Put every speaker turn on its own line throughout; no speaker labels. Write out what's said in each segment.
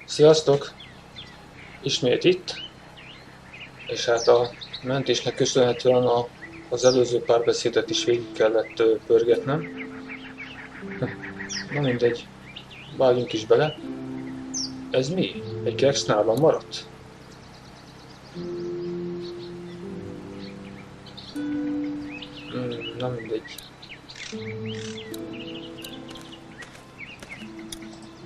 Sziasztok! Ismét itt, és hát a mentésnek köszönhetően az előző párbeszédet is végig kellett pörgetnem. Na mindegy, vágjunk is bele. Ez mi? Egy keks nálam maradt? Na mindegy.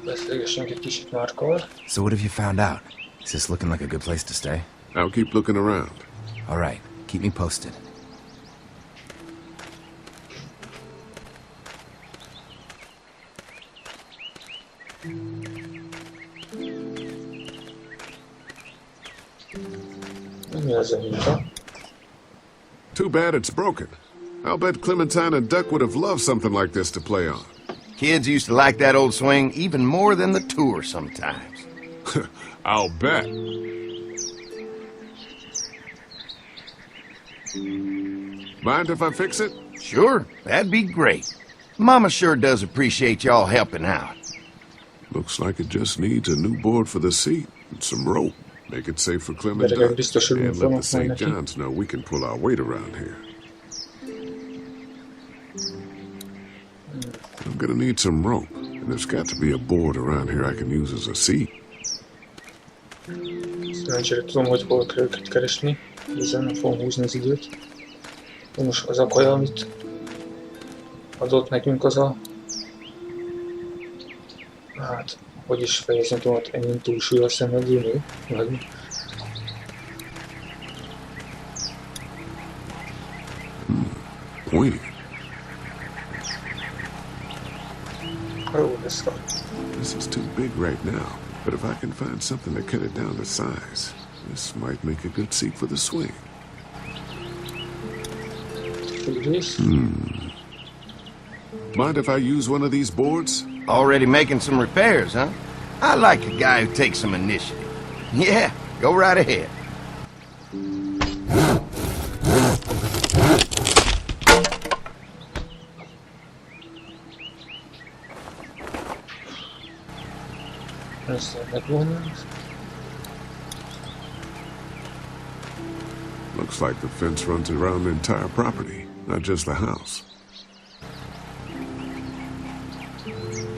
Beszélgessünk egy kicsit Márkkal.
So what have you found out? Is this looking like a good place to stay?
I'll keep looking around.
All right, keep me posted.
Mi az a minta?
Too bad it's broken. I'll bet Clementine and Duck would have loved something like this to play on.
Kids used to like that old swing even more than the tour sometimes.
I'll bet. Mind if I fix it?
Sure, that'd be great. Mama sure does appreciate y'all helping out.
Looks like it just needs a new board for the seat and some rope. Make it safe for Clem and Duck. And let the St. John's know we can pull our weight around here. I'm gonna need some rope, and there's got to be a board around here I can use as a seat.
Szerencsére tudom, hogy hol kell őket keresni, hiszen nem fogom húzni az időt. De most az a kaja, amit adott nekünk, az a... Hát, hogy is fejezem tudom, hogy ennyi túlsúlyos szenvedő nő, vagy mi?
Pointy.
Oh, that's fine.
This is too big right now, but if I can find something to cut it down to size, this might make a good seat for the swing. Mind if I use one of these boards?
Already making some repairs, huh? I like a guy who takes some initiative. Yeah, go right ahead.
Looks like the fence runs around the entire property, not just the house.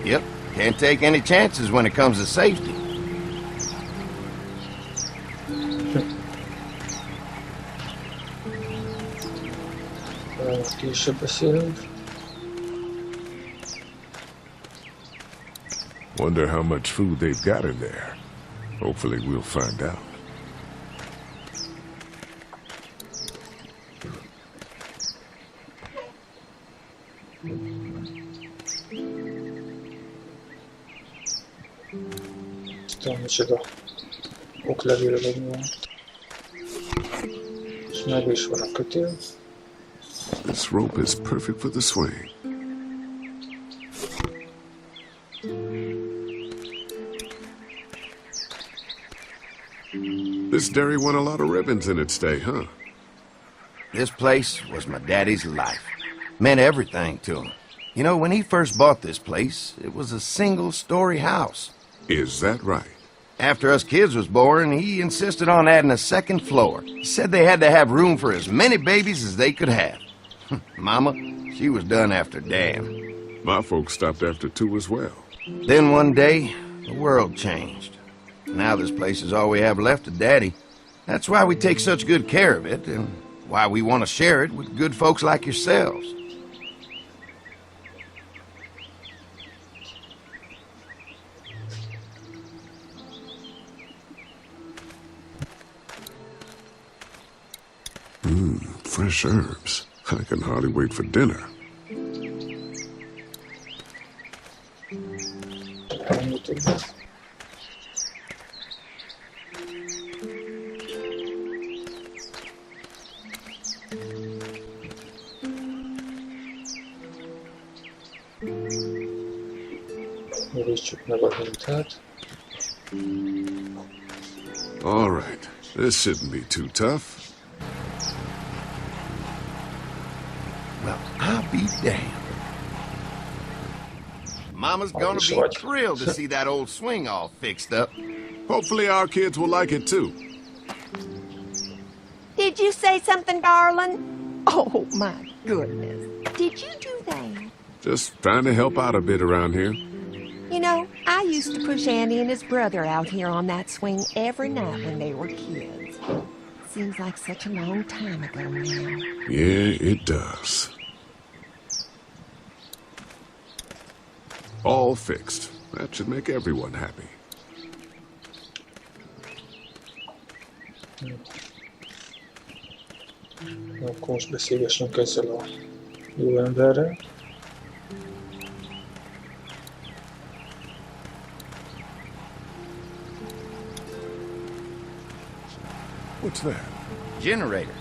Yep, can't take any chances when it comes to safety.
Később beszélünk.
Wonder how much food they've got in there. Hopefully we'll find out.
Aztán micsoda oklevél vagy van. És meg is van a kötél.
This rope is perfect for the swing. This dairy won a lot of ribbons in its day, huh?
This place was my daddy's life. Meant everything to him. You know, when he first bought this place, it was a single-story house.
Is that right?
After us kids was born, he insisted on adding a second floor. He said they had to have room for as many babies as they could have. Mama, she was done after Dan.
My folks stopped after 2 as well.
Then one day, the world changed. Now this place is all we have left of Daddy. That's why we take such good care of it, and why we want to share it with good folks like yourselves.
Fresh herbs. I can hardly wait for dinner.
Nézzük meg a hintát.
All right. This shouldn't be too tough.
Well, I'll be damned. Mama's gonna be thrilled to see that old swing all fixed up.
Hopefully our kids will like it too.
Did you say something, darling? Oh, my goodness. Did you do that?
Just trying to help out a bit around here.
You know, I used to push Andy and his brother out here on that swing every night when they were kids. Seems like such a long time ago now.
Yeah, it does. All fixed. That should make everyone happy.
Akkor most beszélgessünk ezzel a jó emberrel.
What's that?
Generator.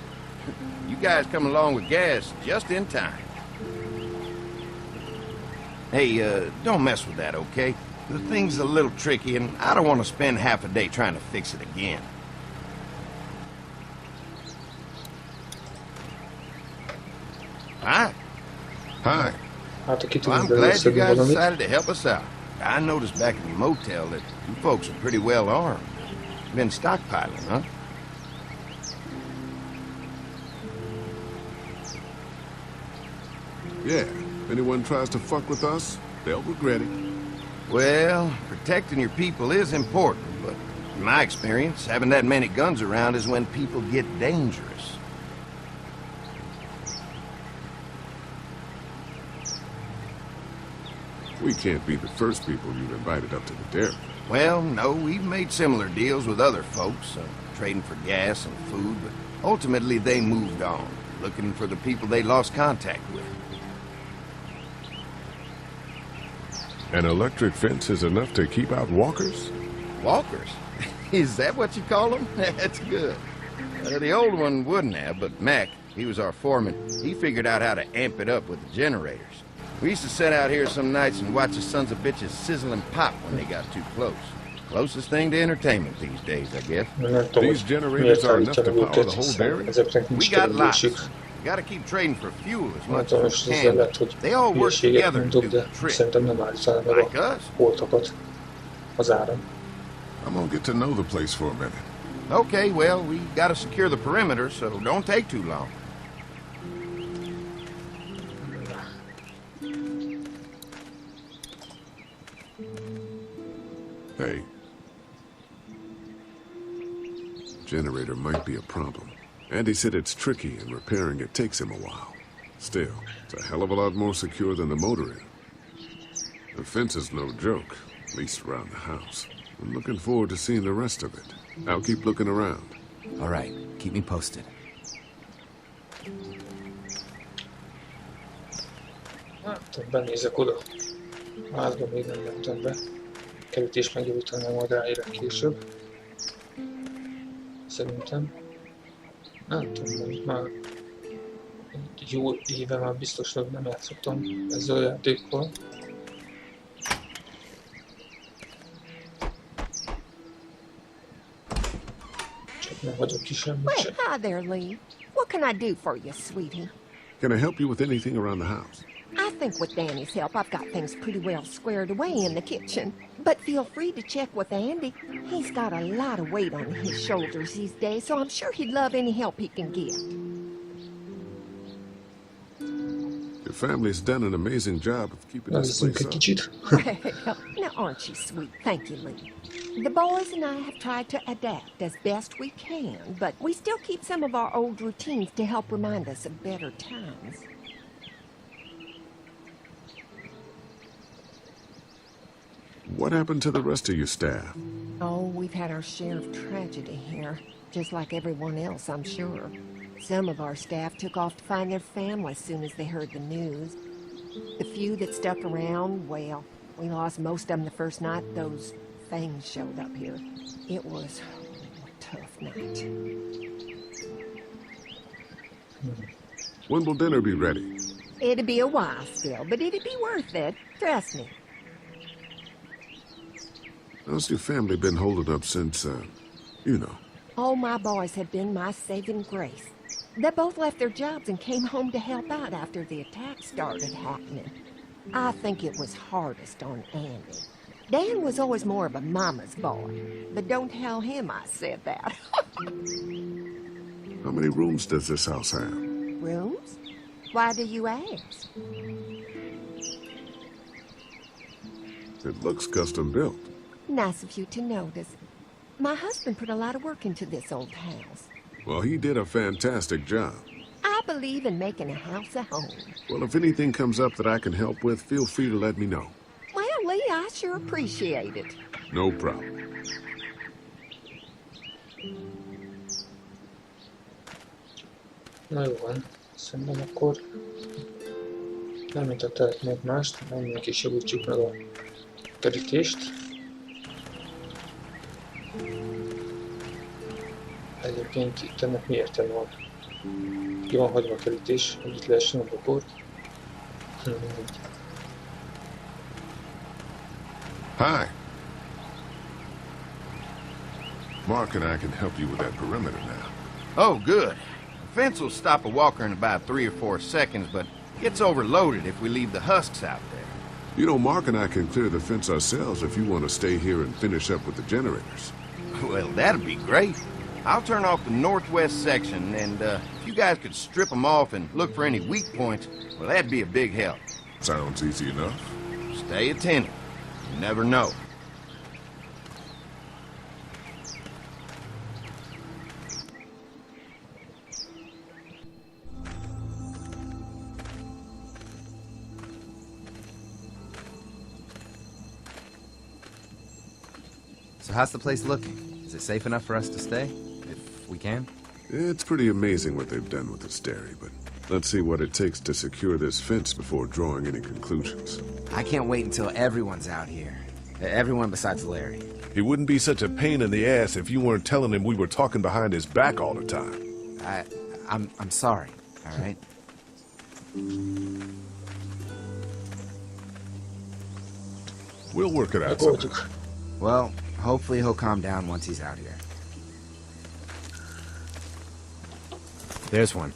You guys come along with gas just in time. Hey, don't mess with that, okay? The thing's a little tricky, and I don't want to spend half a day trying to fix it again. Hi.
Hi.
Well, I'm glad you guys decided to help us out. I noticed back in the motel that you folks are pretty well armed. Been stockpiling, huh?
Yeah, if anyone tries to fuck with us, they'll regret it.
Well, protecting your people is important, but in my experience, having that many guns around is when people get dangerous.
We can't be the first people you've invited up to the dairy.
Well, no, we've made similar deals with other folks, trading for gas and food, but ultimately they moved on, looking for the people they lost contact with.
An electric fence is enough to keep out walkers?
Walkers? Is that what you call them? That's good. The old one wouldn't have, but Mac, he was our foreman, he figured out how to amp it up with the generators. We used to sit out here some nights and watch the sons of bitches sizzle and pop when they got too close. Closest thing to entertainment these days, I guess.
These generators are enough to power the whole dairy?
We got lots. We gotta keep trading for fuel as much as we can. They all work together to do the trick. Like us.
I'm gonna get to know the place for a minute.
Okay, well, we gotta secure the perimeter, so don't take too long.
Hey. Generator might be a problem. Andy said it's tricky and repairing it takes him a while. Still, it's a hell of a lot more secure than the motor inn. The fence is no joke, at least around the house. I'm looking forward to seeing the rest of it. I'll keep looking around.
All right, keep me posted.
Hát, benézek oda. Házban még nem mentem be. Kerítés megjavítani majd ráérek később. Szerintem. Nem tudom, hogy már egy jó éve már biztos, hogy nem játszottam ezzel a játékkal. Csak nem hagyok ki semmit sem.
Well, hi there, Lee. What can I do for you, sweetie?
Can I help you with anything around the house?
I think with Danny's help, I've got things pretty well squared away in the kitchen. But feel free to check with Andy. He's got a lot of weight on his shoulders these days, so I'm sure he'd love any help he can get.
Your family's done an amazing job of keeping this place up.
Well, now aren't you sweet? Thank you, Lee. The boys and I have tried to adapt as best we can, but we still keep some of our old routines to help remind us of better times.
What happened to the rest of your staff?
Oh, we've had our share of tragedy here, just like everyone else, I'm sure. Some of our staff took off to find their family as soon as they heard the news. The few that stuck around, well, we lost most of them the first night those things showed up here. It was a tough night.
When will dinner be ready?
It'd be a while still, but it'd be worth it. Trust me.
How's your family been holding up since, you know?
All my boys have been my saving grace. They both left their jobs and came home to help out after the attack started happening. I think it was hardest on Andy. Dan was always more of a mama's boy, but don't tell him I said that.
How many rooms does this house have?
Rooms? Why do you ask?
It looks custom built.
Nice of you to notice. My husband put a lot of work into this old house.
Well, he did a fantastic job.
I believe in making a house a home.
Well, if anything comes up that I can help with, feel free to let me know.
Well, Lee, I sure appreciate it.
No problem.
Na jó van, szerintem akkor nem mint a tehetnék mást, menjünk és javítsuk meg a kerítést. Egyébként itt ennek mi értelme van? Ki van hagyva a kerítés, hogy itt lehessen a bokor. Mindegy.
Hi. Mark and I can help you with that perimeter now.
Oh, good. The fence will stop a walker in about 3 or 4 seconds, but gets overloaded if we leave the husks out there.
You know, Mark and I can clear the fence ourselves if you want to stay here and finish up with the generators.
Well, that'd be great. I'll turn off the northwest section, and if you guys could strip them off and look for any weak points, well, that'd be a big help.
Sounds easy enough.
Stay attentive. You never know.
So how's the place looking? Is it safe enough for us to stay? If we can?
It's pretty amazing what they've done with this dairy, but let's see what it takes to secure this fence before drawing any conclusions.
I can't wait until everyone's out here. Everyone besides Larry.
He wouldn't be such a pain in the ass if you weren't telling him we were talking behind his back all the time.
I'm sorry, all right?
We'll work it out somehow.
Well, hopefully he'll calm down once he's out here. There's one.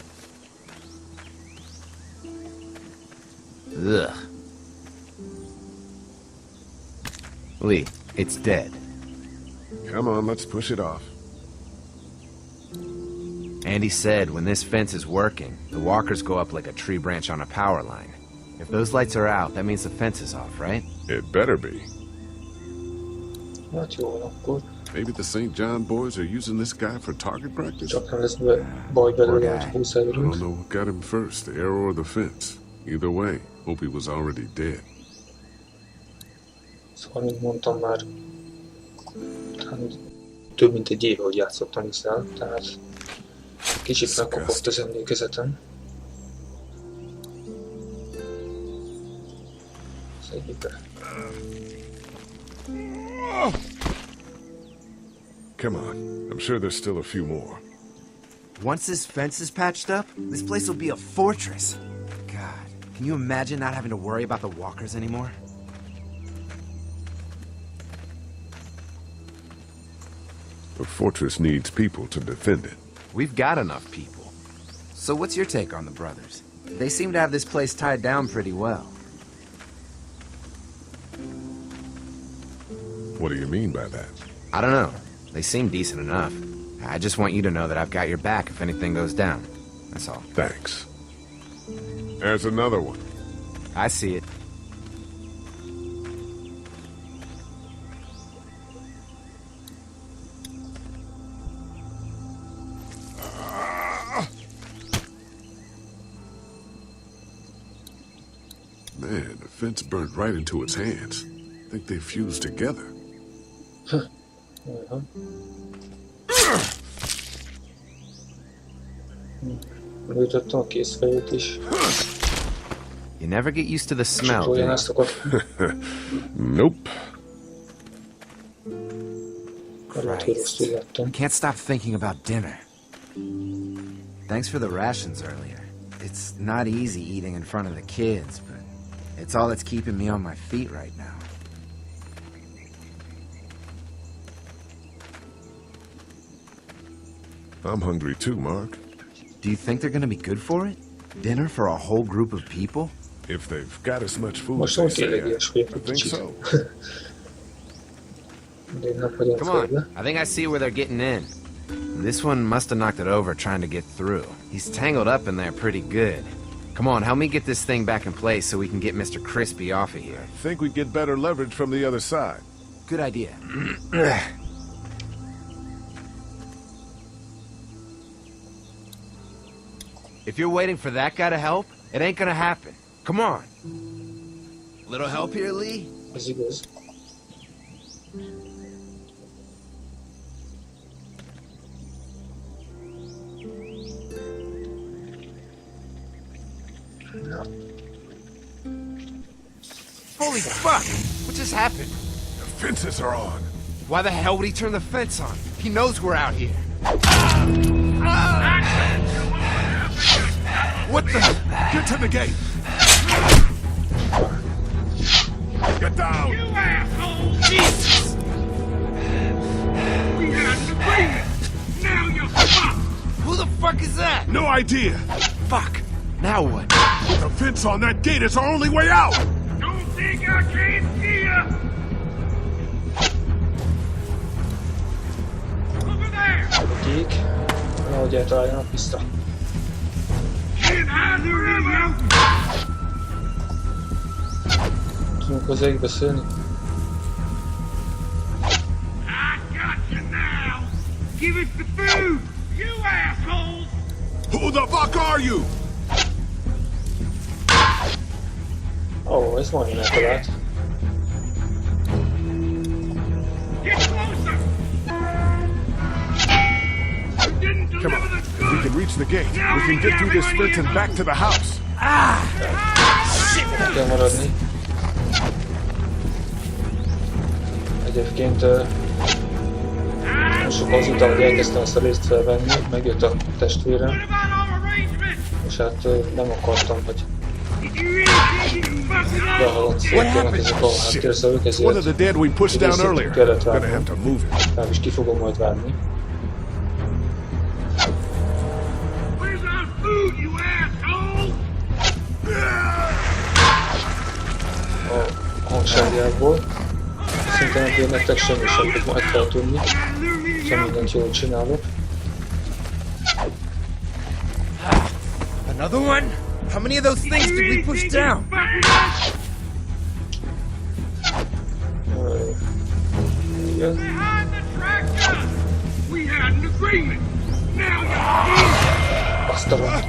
Ugh. Lee, it's dead.
Come on, let's push it off.
Andy said when this fence is working, the walkers go up like a tree branch on a power line. If those lights are out, that means the fence is off, right?
It better be.
Hát jó van akkor.
Maybe the St.John boys are using this guy for target practice?
Csak nem lesz baj belőle, hogy 20
I don't
előtt.
know what got him first, the arrow or the fence. Either way, hope he was already dead.
Szóval, mint mondtam már, több mint egy éve, hogy játszottam hiszen, tehát kicsit megkopott az emlékezetem. Szedjük be.
Come on, I'm sure there's still a few more.
Once this fence is patched up, this place will be a fortress. God, can you imagine not having to worry about the walkers anymore?
The fortress needs people to defend it.
We've got enough people. So what's your take on the brothers? They seem to have this place tied down pretty well.
What do you mean by that?
I don't know. They seem decent enough. I just want you to know that I've got your back if anything goes down. That's all.
Thanks. There's another one.
I see it.
Man, the fence burnt right into its hands. I think they fused together.
Lőtöttem a készfejét is.
You never get used to the smell, do
Olyan
you?
ezt akar.
Nope.
Lehet, hogy rosszul láttam.
Can't stop thinking about dinner. Thanks for the rations earlier. It's not easy eating in front of the kids, but it's all that's keeping me on my feet right now.
I'm hungry too, Mark.
Do you think they're gonna be good for it? Dinner for a whole group of people?
If they've got as much food
Most
as they
tényleg
say,
ilyesmi
I
egy
think
kicsit.
so.
De én nem vagyok
Come
földbe.
on, I think I see where they're getting in. This one must have knocked it over trying to get through. He's tangled up in there pretty good. Come on, help me get this thing back in place so we can get Mr. Crispy off of here.
I think we get better leverage from the other side.
Good idea. If you're waiting for that guy to help, it ain't gonna happen. Come on.
Little help here, Lee?
Ez igaz. Ja.
Holy fuck! What just happened?
The fences are on.
Why the hell would he turn the fence on? He knows we're out here. What the?
Get to the gate. Get down!
You asshole!
Jesus!
We had an agreement! Now you're fucked!
Who the fuck is that?
No idea.
Fuck! Now what?
With the fence on that gate is our only way out.
Don't think I can't see ya! Over there!
Kék. Nehogy eltaláljanak vissza.
Can't hide the river!
Tudunk hozzájuk beszélni?
I got you now! Give us the food! You assholes!
Who the fuck are you?
Ó, ez majdnem eltalált.
Get closer! You didn't
Come
deliver
on.
the
If we
goods!
can reach the gate, we can get through this fence and back to the house.
Nem kell maradni. Egyébként most sokkal azután, hogy elkezdtem ezt a részt felvenni, megjött a testvérem,
What about our arrangement?
és hát nem akartam, hogy
Did you really fuck it up?
behalott szélkének ezek a háttérszavuk,
One of
ezért
the dead we pushed down earlier.
kellett
Gonna have
vágnom.
to move it.
Legalábbis ki fogom majd vágni.
Where's our food, you asshole?
A hangsávjából. Szinte nem bír nektek semmi sem fog majd feltudni, ha mindent jól csinálok.
Another one? How many of those things did we push down?
Igen.
Behind the tractor! We had an agreement! Now you're
Azt a rohadt.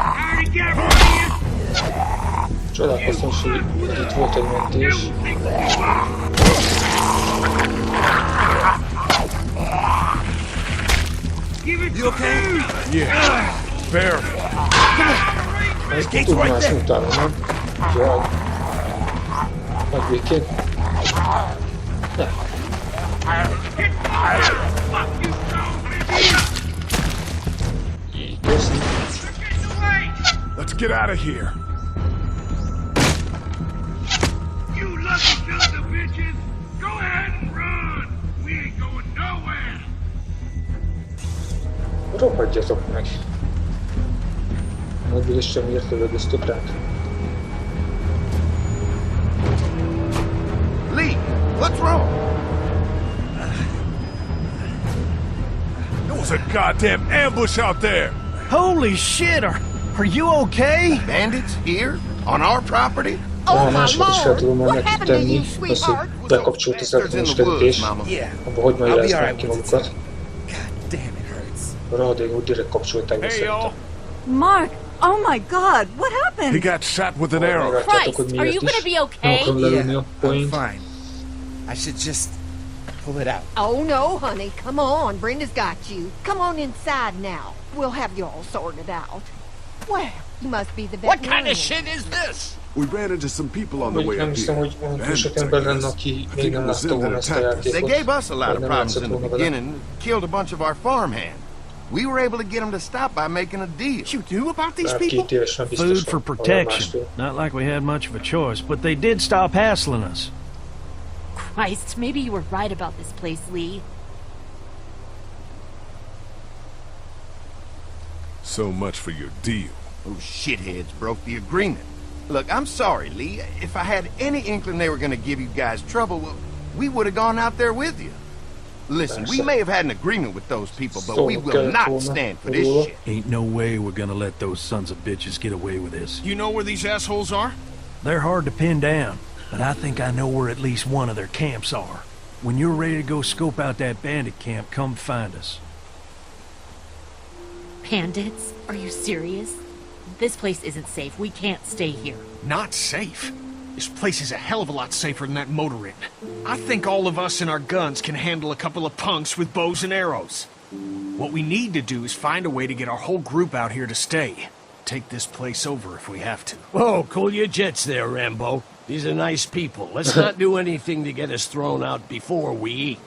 already got me!
Csodálkoztam, hogy itt volt egy mentés.
Give it
You okay?
Yeah. Fair.
Ez tud mászni utána, nem? Jaj. Nagy békén. Ne.
Fuck you, son!
Így, köszi.
They're getting away!
Let's get out of here.
You lucky sons of bitches! Go ahead and run! We ain't going nowhere!
Rohadjatok meg. Nagyból is sem miért lövöldöztök ránk.
Lee, what's wrong?
There was a goddamn ambush out there.
Holy shit, are you okay?
Bandits here? On our property?
A máshogy is fel tudom majd nekik tenni, az, hogy bekapcsolt az elektromos kerítés, abba hogy magyaráznák ki magukat.
God damn, it hurts.
A rahadékot direkt kapcsolták be
Hey,
szerintem.
y'all.
Mark! Oh my god, what
He
happened?
got shot with an arrow.
Meglátjátok, hogy
Christ, are
miért
you
is.
gonna be
Nem
okay?
akarom lelőni a
I'm
poént.
fine. I should just pull it out.
Oh no, honey, come on. Brenda's got you. Come on inside now. We'll have you all sorted out. Well, you must be the
What kind
veterinarian.
of shit is this?
We ran into some people on the
Mondjuk
way
nem
up
hiszem,
here.
hogy olyan túl
Bandits,
sok
I
ember lenne,
guess.
aki
I
még
think
nem
it was
látta
them
volna
that
ezt a
attacked us.
They
játékot.
gave us a lot
Vagy
of
nem
problems
játszott
in the
volna vele.
beginning, killed a bunch of our farmhands. We were able to get them to stop by making a deal.
You knew about these
Bár
people?
2 évesen biztos
Food for
van,
protection.
másfél.
Not like we had much of a choice, but they did stop hassling us.
Christ, maybe you were right about this place, Lee.
so much for your deal.
Those shitheads broke the agreement. Look, I'm sorry, Lee. If I had any inkling they were gonna give you guys trouble, well, we would have gone out there with you. Listen, we may have had an agreement with those people, but we will not stand for this shit.
Ain't no way we're gonna let those sons of bitches get away with this.
You know where these assholes are?
They're hard to pin down, but I think I know where at least one of their camps are. When you're ready to go scope out that bandit camp, come find us.
Bandits? Are you serious? This place isn't safe. We can't stay here.
Not safe? This place is a hell of a lot safer than that motor inn. I think all of us and our guns can handle a couple of punks with bows and arrows. What we need to do is find a way to get our whole group out here to stay. Take this place over if we have to.
Whoa, cool your jets there, Rambo. These are nice people. Let's not do anything to get us thrown out before we eat.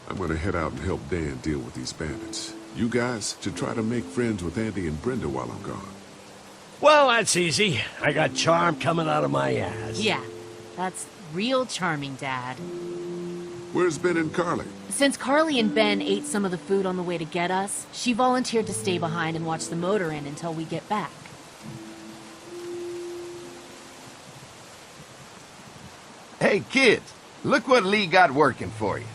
I'm gonna head out and help Dan deal with these bandits. You guys should try to make friends with Andy and Brenda while I'm gone.
Well, that's easy. I got charm coming out of my ass.
Yeah, that's real charming, Dad.
Where's Ben and Carly?
Since Carly and Ben ate some of the food on the way to get us, she volunteered to stay behind and watch the motor inn until we get back.
Hey, kids, look what Lee got working for you.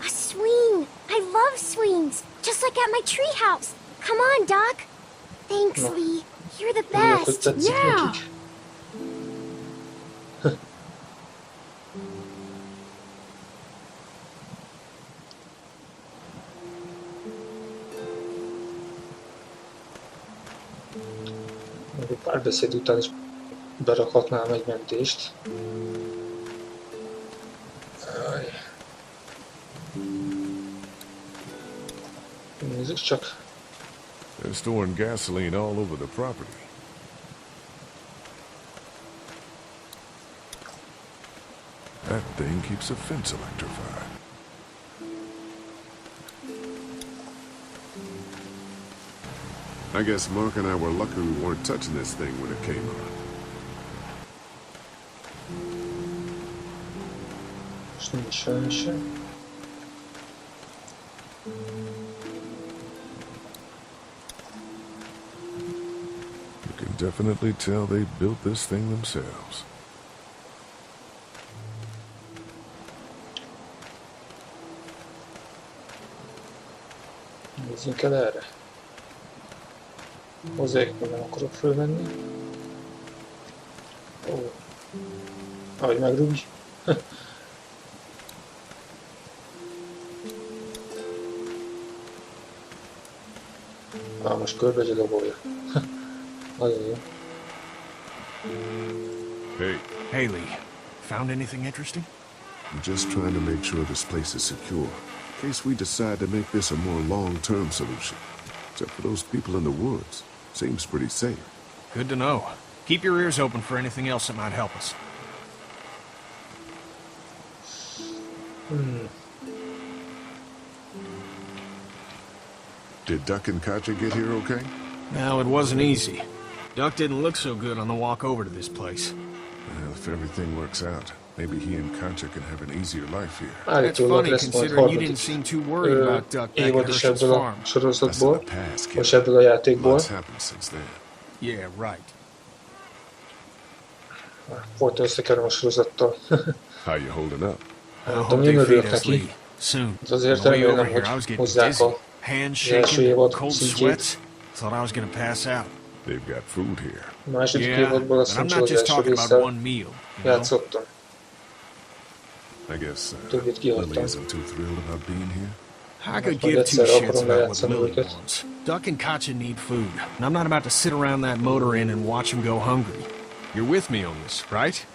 A swing! I love swings! Just like at my treehouse! Come on, Doc! Thanks, Lee. You're the best! Yeah!
Még párbeszéd után is berakhatnám egy mentést. Nézzük csak.
They're storing gasoline all over the property. That thing keeps a fence electrified.
I guess Mark and I were lucky we weren't touching this thing when it came on.
Most nincs semmi sem.
You can definitely tell they built this thing themselves.
Nézzünk el erre. Hozzájuk még nem akarok fölmenni. Ó. Ahogy megrúgj. Most körbe gyalobolja. Nagyon jó.
Hey, Lee. Found anything interesting?
I'm just trying to make sure this place is secure, in case we decide to make this a more long-term solution. Except for those people in the woods. Seems pretty safe.
Good to know. Keep your ears open for anything else that might help us.
Did Duck and Katja get here okay?
No, it wasn't easy. Duck didn't look so good on the walk over to this place.
Well, if everything works out, maybe he and Katja can have an easier life here.
That's funny considering you didn't seem too worried about Duck back at Herschel's farm.
Sorozatból, és ebből a játékból.
What's happened since then?
Yeah, right.
Pont összekerül a sorozattal.
How you holding up?
Nem tudom, én örülök neki. De azért remélem, hogy hozzák a első évad szintjét.
Thought I was gonna pass out.
They've got food here.
A második évadból azt hiszem, hogy az első résszel játszottam.
I guess
Többit
Lily
kihagytam.
isn't too thrilled about being here.
I could give two shits about what Lily wants. Duck and Katja need food, and I'm not about to sit around that motor inn and watch them go hungry. You're with me on this, right?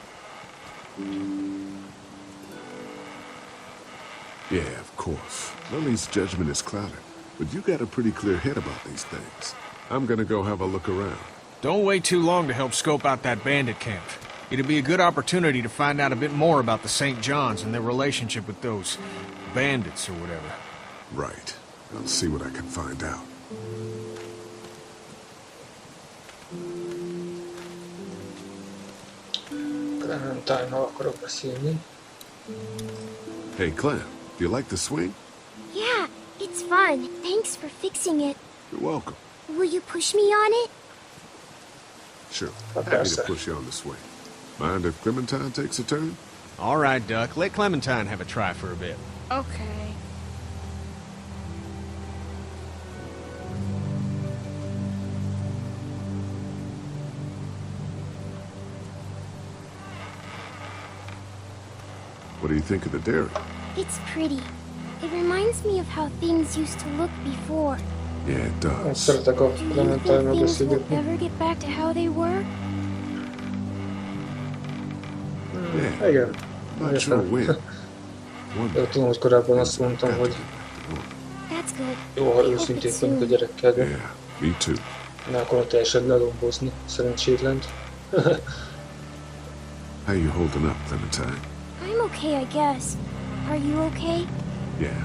Yeah, of course. Lily's judgment is clouded, but you got a pretty clear head about these things. I'm gonna go have a look around.
Don't wait too long to help scope out that bandit camp. It'd be a good opportunity to find out a bit more about the St. John's and their relationship with those bandits or whatever.
Right. I'll see what I can find out.
Clementine-nal akarok beszélni.
Hey, Clem, do you like the swing?
Yeah, it's fun. Thanks for fixing it.
You're welcome.
Will you push me on it?
Sure. Happy to push you on the swing. Mind if Clementine takes a turn?
All right, Duck. Let Clementine have a try for a bit.
Okay.
What do you think of the dairy?
It's pretty. It reminds me of how things used to look before.
Yeah, it does.
Szeretek a
Do you think
Clementine-nal
things will
beszélgetni.
ever get back to how they were?
Yeah.
Igen.
Not sure when.
De tudom, hogy korábban azt mondtam, hogy
That's good.
jó, ha őszintén vagyunk a gyerekkel, de
Yeah, me too.
ne akarom teljesen lelombozni, szerencsétlent.
How you holding up, Clementine?
I'm okay, I guess. Are you okay?
Yeah,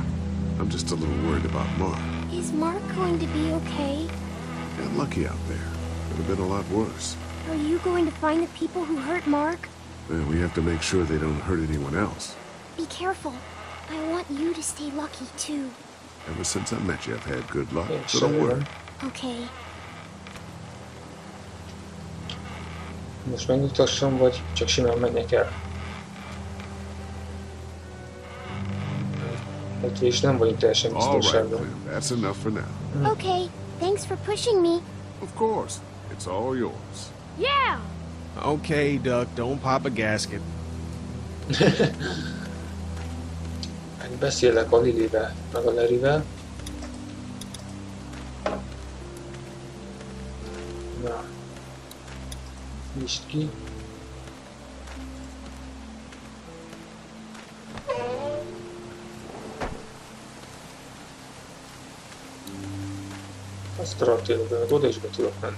I'm just a little worried about Mark.
Is Mark going to be okay?
Got lucky out there. Could have been a lot worse.
Are you going to find the people who hurt Mark?
Well, we have to make sure they don't hurt anyone else.
Be careful. I want you to stay lucky, too.
Ever since I met you, I've had good luck, so don't worry.
Okay.
Most megnyugtassam, vagy csak simán menjek el? Hát és nem vagyok teljesen
All right,
biztonságban.
Clem, that's enough for now.
Okay. Thanks for pushing me.
Of course, it's all yours.
Yeah!
Okay, Duck. Don't pop a gasket.
Beszélek a Lilivel, meg a Larryvel. Na. Nyisd ki. Azt a raktérbe, meg oda is be tudok menni.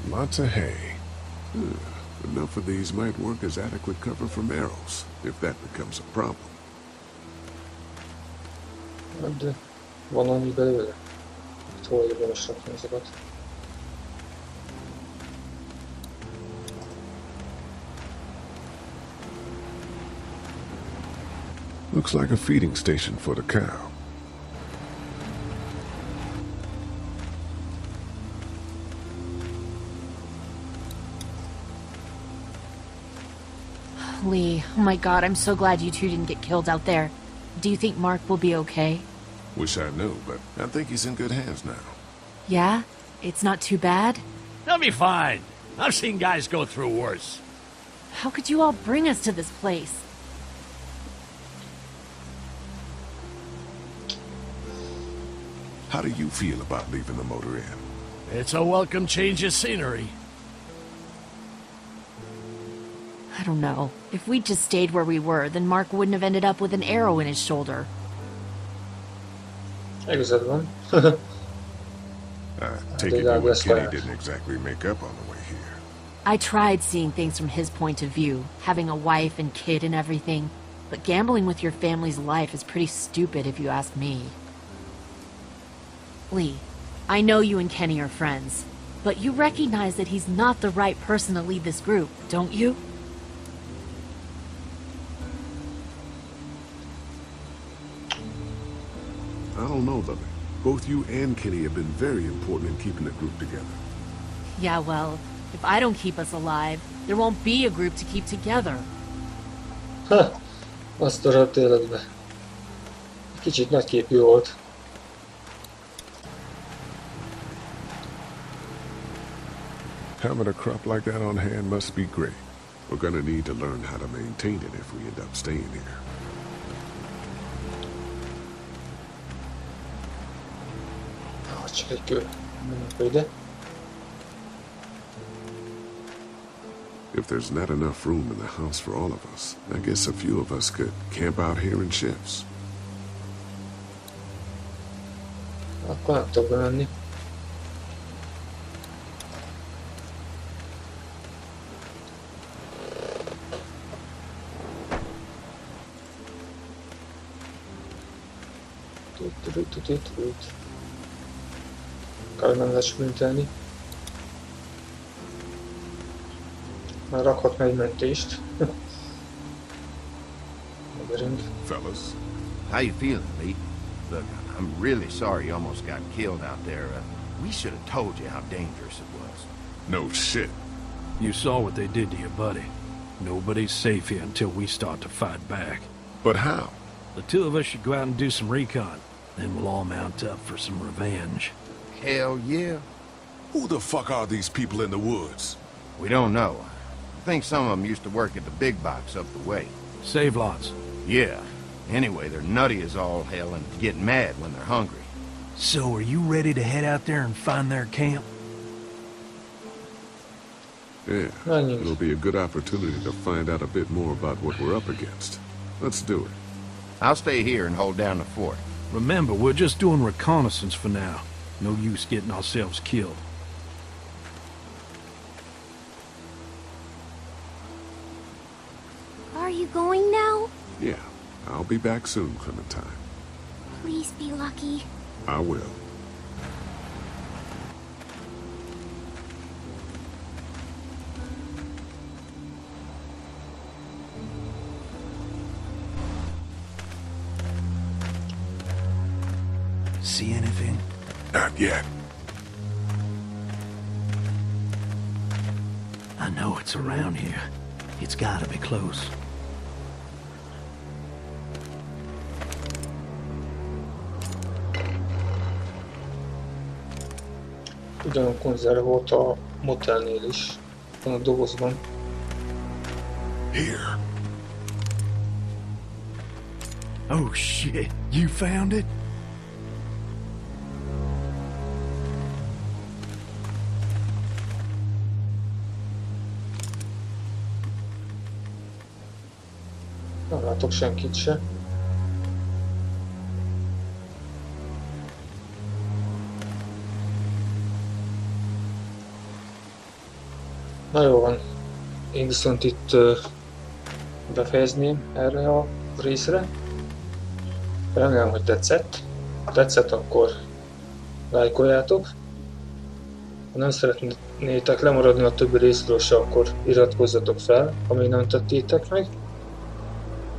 Lots of hay. Enough of these might work as adequate cover from arrows, if that becomes a problem.
De van annyi belőle? Itt hol érdemes rakni azokat?
Looks like a feeding station for the cow.
Lee, oh my god, I'm so glad you two didn't get killed out there. Do you think Mark will be okay?
Wish I knew, but I think he's in good hands now.
Yeah? It's not too bad?
They'll be fine. I've seen guys go through worse.
How could you all bring us to this place?
How do you feel about leaving the motor inn?
It's a welcome change of scenery.
I don't know. If we'd just stayed where we were, then Mark wouldn't have ended up with an arrow in his shoulder.
Igazad van.
I take it you and Kenny didn't exactly make up on the way here.
I tried seeing things from his point of view, having a wife and kid and everything, but gambling with your family's life is pretty stupid if you ask me. Lee, I know you and Kenny are friends, but you recognize that he's not the right person to lead this group, don't you?
I don't know, Lily. Both you and Kenny have been very important in keeping the group together.
Yeah, well, if I don't keep us alive, there won't be a group to keep together.
Ha! Azt a rohadt életbe. Kicsit nagyképű volt.
Having a crop like that on hand must be great. We're gonna need to learn how to maintain it if we end up staying here.
Csak egy kör. Menjünk ide.
If there's not enough room in the house for all of us, I guess a few of us could camp out here in shifts.
Akkor nem tudok bemenni. Kár nem lehet sprintelni. Már rakhatna egy mentést.
Fellas. How you feeling, Lee? Look, I'm really sorry you almost got killed out there. We should have told you how dangerous it was.
No shit.
You saw what they did to your buddy. Nobody's safe here until we start to fight back.
But how?
The two of us should go out and do some recon. Then we'll all mount up for some revenge.
Hell yeah.
Who the fuck are these people in the woods?
We don't know. I think some of them used to work at the big box up the way.
Save lots.
Yeah. Anyway, they're nutty as all hell and get mad when they're hungry.
So are you ready to head out there and find their camp?
Yeah, it'll be a good opportunity to find out a bit more about what we're up against. Let's do it.
I'll stay here and hold down the fort.
Remember, we're just doing reconnaissance for now. No use getting ourselves killed.
Are you going now?
Yeah, I'll be back soon, Clementine.
Please be lucky.
I will.
See anything?
Not yet.
I know it's around here. It's gotta be close.
Ugyanúgy konzerv volt a motelnél is, a dobozban.
Here.
Oh shit, you found it?
Nem látok senkit se. Na jó van, én viszont itt befejezném erre a részre. Remélem, hogy tetszett. Ha tetszett, akkor lájkoljátok. Ha nem szeretnétek lemaradni a többi részről se, akkor iratkozzatok fel, ha még nem tettétek meg.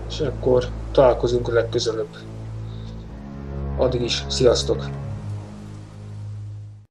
És akkor találkozunk a legközelebb. Addig is, sziasztok!